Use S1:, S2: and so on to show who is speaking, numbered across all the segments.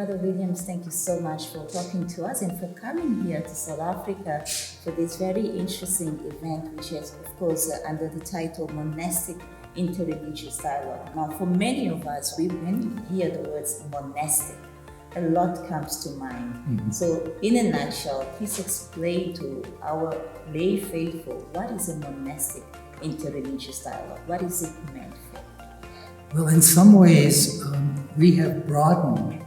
S1: Father Williams, thank you so much for talking to us and for coming here to South Africa for this very interesting event, which is, of course, under the title Monastic Interreligious Dialogue. Now, for many of us, when we hear the words monastic, a lot comes to mind. Mm-hmm. So, in a nutshell, please explain to our lay faithful what is a monastic interreligious dialogue? What is it meant for?
S2: Well, in some ways, we have broadened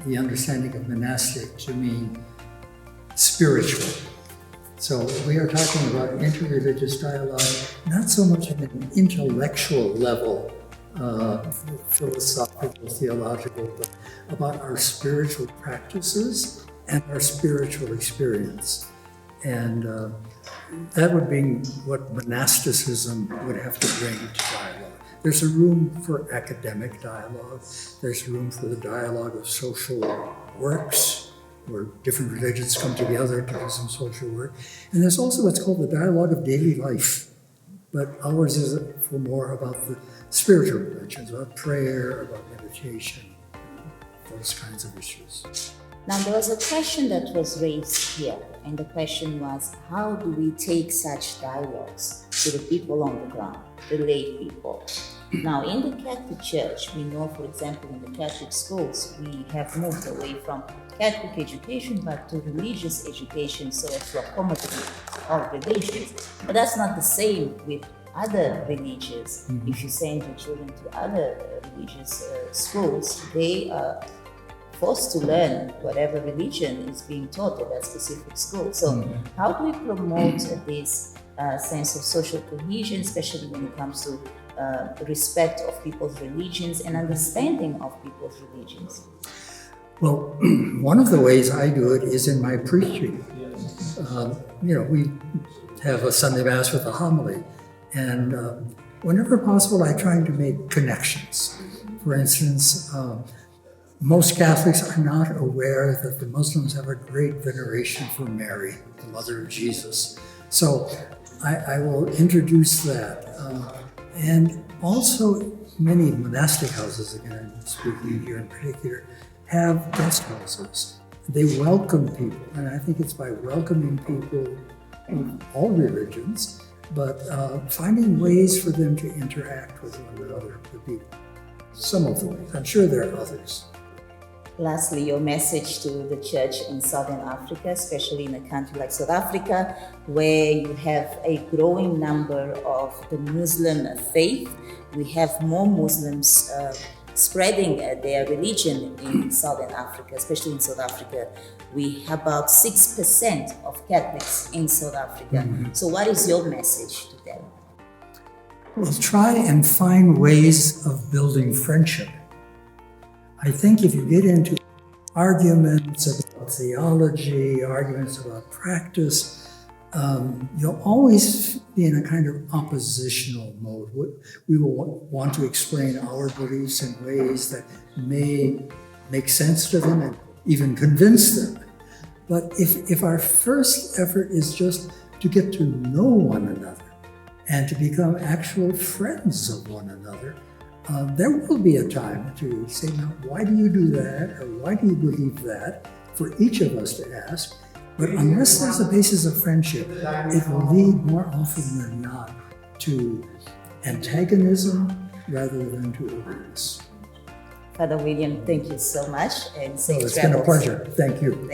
S2: the understanding of monastic to mean spiritual. So we are talking about interreligious dialogue, not so much at an intellectual level, philosophical, theological, but about our spiritual practices and our spiritual experience. And that would be what monasticism would have to bring to dialogue. There's a room for academic dialogue. There's room for the dialogue of social works, where different religions come together to do some social work. And there's also what's called the dialogue of daily life. But ours is for more about the spiritual religions, about prayer, about meditation, those kinds of issues.
S1: Now, there was a question that was raised here, and the question was, how do we take such dialogues to the people on the ground, the lay people? Now, in the Catholic Church, we know, for example, in the Catholic schools, we have moved away from Catholic education back to religious education so as to accommodate all religions. But that's not the same with other religions. Mm-hmm. If you send your children to other religious schools, they are forced to learn whatever religion is being taught at that specific school. So how do we promote this sense of social cohesion, especially when it comes to respect of people's religions and understanding of people's religions?
S2: Well, one of the ways I do it is in my preaching. We have a Sunday Mass with a homily, and whenever possible, I try to make connections. For instance, most Catholics are not aware that the Muslims have a great veneration for Mary, the mother of Jesus. So I will introduce that. And also many monastic houses, again, I'm speaking here in particular, have guest houses. They welcome people, and I think it's by welcoming people of all religions, but finding ways for them to interact with one another would be some of the ways. I'm sure there are others.
S1: Lastly, your message to the church in Southern Africa, especially in a country like South Africa, where you have a growing number of the Muslim faith. We have more Muslims spreading their religion in Southern Africa, especially in South Africa. We have about 6% of Catholics in South Africa. Mm-hmm. So what is your message to them?
S2: Well, try and find ways of building friendship. I think if you get into arguments about theology, arguments about practice, you'll always be in a kind of oppositional mode. We will want to explain our beliefs in ways that may make sense to them and even convince them. But if our first effort is just to get to know one another and to become actual friends of one another, there will be a time to say, now, why do you do that? Or why do you believe that? For each of us to ask. But unless there's a basis of friendship, it will lead more often than not to antagonism rather than to openness.
S1: Father William, thank you so much. And safe
S2: travels. It's been a pleasure. Thank you.